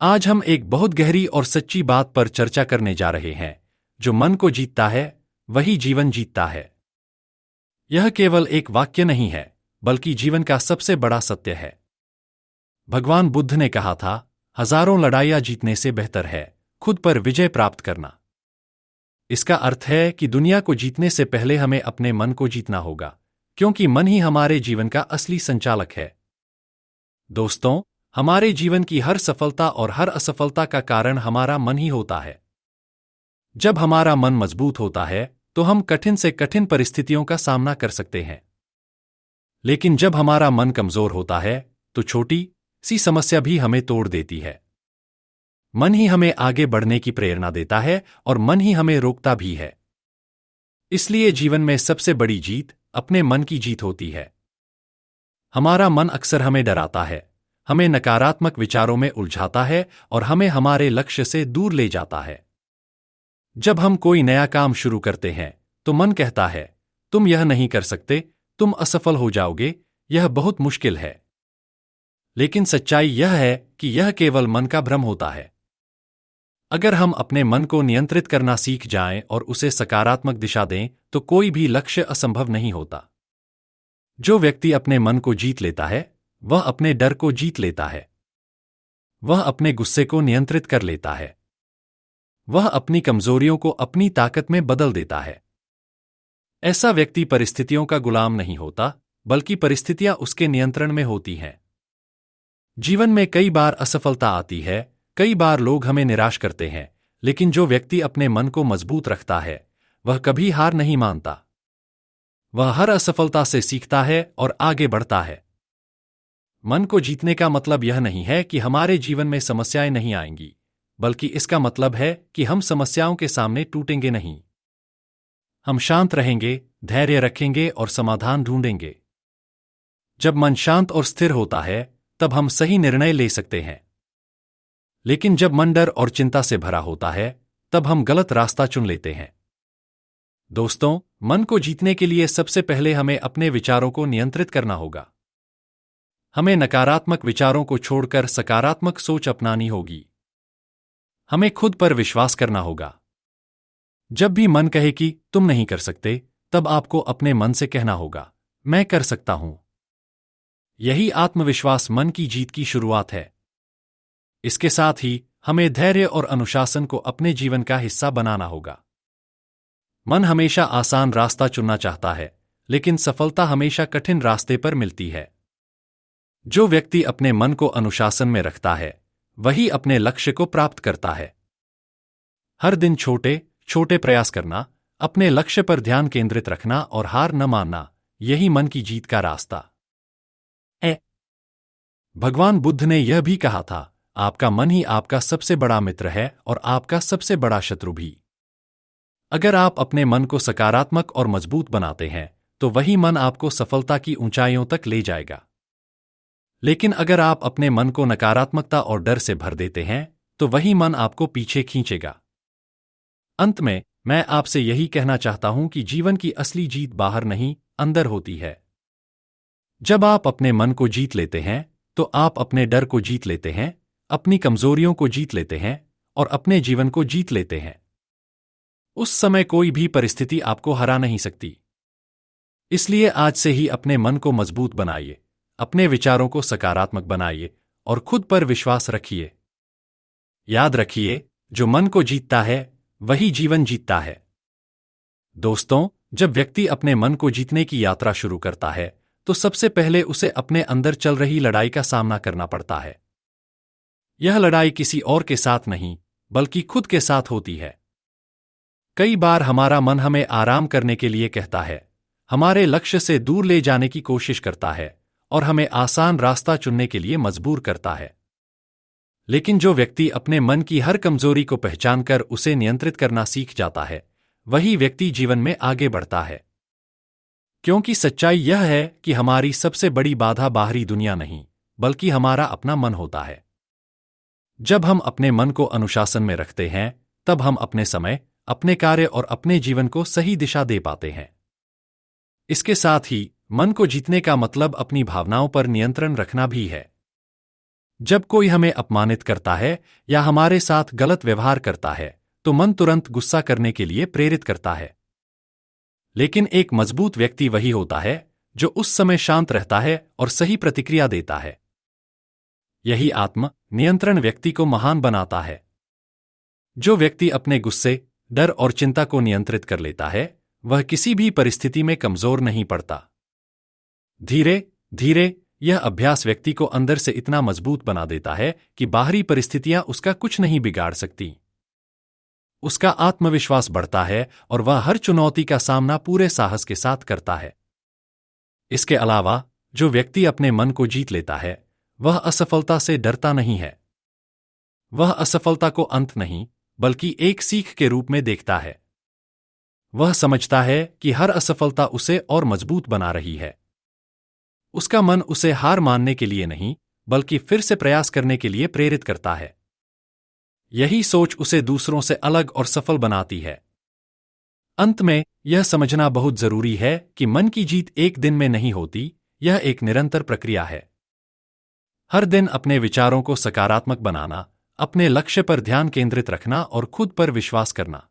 आज हम एक बहुत गहरी और सच्ची बात पर चर्चा करने जा रहे हैं। जो मन को जीतता है वही जीवन जीतता है। यह केवल एक वाक्य नहीं है, बल्कि जीवन का सबसे बड़ा सत्य है। भगवान बुद्ध ने कहा था, हजारों लड़ाइयां जीतने से बेहतर है खुद पर विजय प्राप्त करना। इसका अर्थ है कि दुनिया को जीतने से पहले हमें अपने मन को जीतना होगा, क्योंकि मन ही हमारे जीवन का असली संचालक है। दोस्तों, हमारे जीवन की हर सफलता और हर असफलता का कारण हमारा मन ही होता है। जब हमारा मन मजबूत होता है तो हम कठिन से कठिन परिस्थितियों का सामना कर सकते हैं। लेकिन जब हमारा मन कमजोर होता है तो छोटी सी समस्या भी हमें तोड़ देती है। मन ही हमें आगे बढ़ने की प्रेरणा देता है और मन ही हमें रोकता भी है। इसलिए जीवन में सबसे बड़ी जीत अपने मन की जीत होती है। हमारा मन अक्सर हमें डराता है, हमें नकारात्मक विचारों में उलझाता है और हमें हमारे लक्ष्य से दूर ले जाता है। जब हम कोई नया काम शुरू करते हैं तो मन कहता है, तुम यह नहीं कर सकते, तुम असफल हो जाओगे, यह बहुत मुश्किल है। लेकिन सच्चाई यह है कि यह केवल मन का भ्रम होता है। अगर हम अपने मन को नियंत्रित करना सीख जाएं और उसे सकारात्मक दिशा दें तो कोई भी लक्ष्य असंभव नहीं होता। जो व्यक्ति अपने मन को जीत लेता है वह अपने डर को जीत लेता है। वह अपने गुस्से को नियंत्रित कर लेता है। वह अपनी कमजोरियों को अपनी ताकत में बदल देता है। ऐसा व्यक्ति परिस्थितियों का गुलाम नहीं होता, बल्कि परिस्थितियां उसके नियंत्रण में होती हैं। जीवन में कई बार असफलता आती है, कई बार लोग हमें निराश करते हैं, लेकिन जो व्यक्ति अपने मन को मजबूत रखता है वह कभी हार नहीं मानता। वह हर असफलता से सीखता है और आगे बढ़ता है। मन को जीतने का मतलब यह नहीं है कि हमारे जीवन में समस्याएं नहीं आएंगी, बल्कि इसका मतलब है कि हम समस्याओं के सामने टूटेंगे नहीं। हम शांत रहेंगे, धैर्य रखेंगे और समाधान ढूंढेंगे। जब मन शांत और स्थिर होता है तब हम सही निर्णय ले सकते हैं। लेकिन जब मन डर और चिंता से भरा होता है तब हम गलत रास्ता चुन लेते हैं। दोस्तों, मन को जीतने के लिए सबसे पहले हमें अपने विचारों को नियंत्रित करना होगा। हमें नकारात्मक विचारों को छोड़कर सकारात्मक सोच अपनानी होगी। हमें खुद पर विश्वास करना होगा। जब भी मन कहे कि तुम नहीं कर सकते, तब आपको अपने मन से कहना होगा, मैं कर सकता हूं। यही आत्मविश्वास मन की जीत की शुरुआत है। इसके साथ ही हमें धैर्य और अनुशासन को अपने जीवन का हिस्सा बनाना होगा। मन हमेशा आसान रास्ता चुनना चाहता है, लेकिन सफलता हमेशा कठिन रास्ते पर मिलती है। जो व्यक्ति अपने मन को अनुशासन में रखता है वही अपने लक्ष्य को प्राप्त करता है। हर दिन छोटे छोटे प्रयास करना, अपने लक्ष्य पर ध्यान केंद्रित रखना और हार न मानना, यही मन की जीत का रास्ता है। भगवान बुद्ध ने यह भी कहा था, आपका मन ही आपका सबसे बड़ा मित्र है और आपका सबसे बड़ा शत्रु भी। अगर आप अपने मन को सकारात्मक और मजबूत बनाते हैं तो वही मन आपको सफलता की ऊंचाइयों तक ले जाएगा। लेकिन अगर आप अपने मन को नकारात्मकता और डर से भर देते हैं तो वही मन आपको पीछे खींचेगा। अंत में मैं आपसे यही कहना चाहता हूं कि जीवन की असली जीत बाहर नहीं, अंदर होती है। जब आप अपने मन को जीत लेते हैं तो आप अपने डर को जीत लेते हैं, अपनी कमजोरियों को जीत लेते हैं और अपने जीवन को जीत लेते हैं। उस समय कोई भी परिस्थिति आपको हरा नहीं सकती। इसलिए आज से ही अपने मन को मजबूत बनाइए, अपने विचारों को सकारात्मक बनाइए और खुद पर विश्वास रखिए। याद रखिए, जो मन को जीतता है वही जीवन जीतता है। दोस्तों, जब व्यक्ति अपने मन को जीतने की यात्रा शुरू करता है तो सबसे पहले उसे अपने अंदर चल रही लड़ाई का सामना करना पड़ता है। यह लड़ाई किसी और के साथ नहीं, बल्कि खुद के साथ होती है। कई बार हमारा मन हमें आराम करने के लिए कहता है, हमारे लक्ष्य से दूर ले जाने की कोशिश करता है और हमें आसान रास्ता चुनने के लिए मजबूर करता है। लेकिन जो व्यक्ति अपने मन की हर कमजोरी को पहचानकर उसे नियंत्रित करना सीख जाता है, वही व्यक्ति जीवन में आगे बढ़ता है। क्योंकि सच्चाई यह है कि हमारी सबसे बड़ी बाधा बाहरी दुनिया नहीं, बल्कि हमारा अपना मन होता है। जब हम अपने मन को अनुशासन में रखते हैं, तब हम अपने समय, अपने कार्य और अपने जीवन को सही दिशा दे पाते हैं। इसके साथ ही मन को जीतने का मतलब अपनी भावनाओं पर नियंत्रण रखना भी है। जब कोई हमें अपमानित करता है या हमारे साथ गलत व्यवहार करता है तो मन तुरंत गुस्सा करने के लिए प्रेरित करता है। लेकिन एक मजबूत व्यक्ति वही होता है जो उस समय शांत रहता है और सही प्रतिक्रिया देता है। यही आत्म नियंत्रण व्यक्ति को महान बनाता है। जो व्यक्ति अपने गुस्से, डर और चिंता को नियंत्रित कर लेता है वह किसी भी परिस्थिति में कमजोर नहीं पड़ता। धीरे धीरे यह अभ्यास व्यक्ति को अंदर से इतना मजबूत बना देता है कि बाहरी परिस्थितियां उसका कुछ नहीं बिगाड़ सकती। उसका आत्मविश्वास बढ़ता है और वह हर चुनौती का सामना पूरे साहस के साथ करता है। इसके अलावा जो व्यक्ति अपने मन को जीत लेता है वह असफलता से डरता नहीं है। वह असफलता को अंत नहीं बल्कि एक सीख के रूप में देखता है। वह समझता है कि हर असफलता उसे और मजबूत बना रही है। उसका मन उसे हार मानने के लिए नहीं बल्कि फिर से प्रयास करने के लिए प्रेरित करता है। यही सोच उसे दूसरों से अलग और सफल बनाती है। अंत में यह समझना बहुत जरूरी है कि मन की जीत एक दिन में नहीं होती, यह एक निरंतर प्रक्रिया है। हर दिन अपने विचारों को सकारात्मक बनाना, अपने लक्ष्य पर ध्यान केंद्रित रखना और खुद पर विश्वास करना।